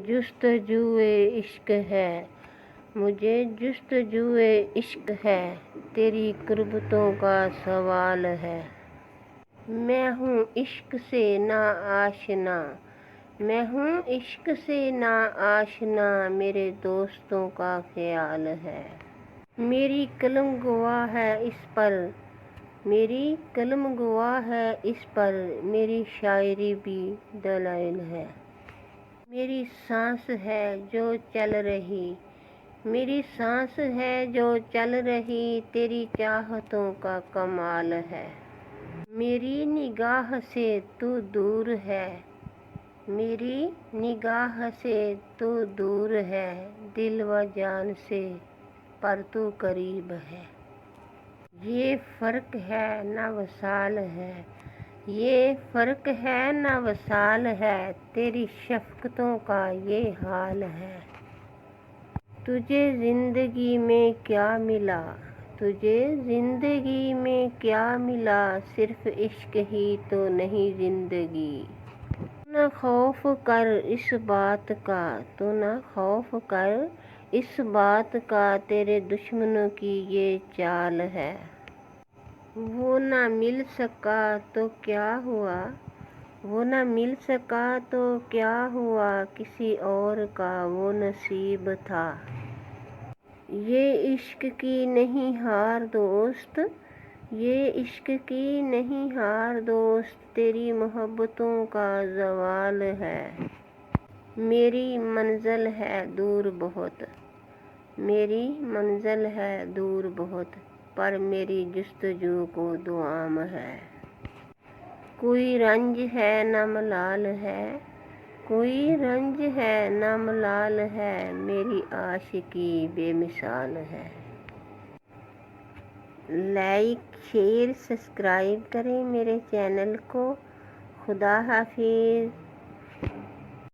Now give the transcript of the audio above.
جستجوئے عشق ہے، مجھے جستجوئے عشق ہے، تیری قربتوں کا سوال ہے۔ میں ہوں عشق سے نا آشنا، میں ہوں عشق سے نا آشنا، میرے دوستوں کا خیال ہے۔ میری قلم گواہ ہے اس پر، میری قلم گواہ ہے اس پر، میری شاعری بھی دلائل ہے۔ میری سانس ہے جو چل رہی، میری سانس ہے جو چل رہی، تیری چاہتوں کا کمال ہے۔ میری نگاہ سے تو دور ہے، میری نگاہ سے تو دور ہے، دل و جان سے پر تو قریب ہے۔ یہ فرق ہے نہ وصال ہے، یہ فرق ہے نہ وصال ہے، تیری شفقتوں کا یہ حال ہے۔ تجھے زندگی میں کیا ملا، تجھے زندگی میں کیا ملا، صرف عشق ہی تو نہیں زندگی۔ تو نہ خوف کر اس بات کا، تو نہ خوف کر اس بات کا، تیرے دشمنوں کی یہ چال ہے۔ وہ نہ مل سکا تو کیا ہوا، وہ نہ مل سکا تو کیا ہوا، کسی اور کا وہ نصیب تھا۔ یہ عشق کی نہیں ہار دوست، یہ عشق کی نہیں ہار دوست، تیری محبتوں کا زوال ہے۔ میری منزل ہے دور بہت، میری منزل ہے دور بہت، پر میری جستجو کو دوام ہے۔ کوئی رنج ہے نہ ملال ہے، کوئی رنج ہے نہ ملال ہے، میری عاشقی بے مثال ہے۔ لائک، شیئر، سبسکرائب کریں میرے چینل کو۔ خدا حافظ۔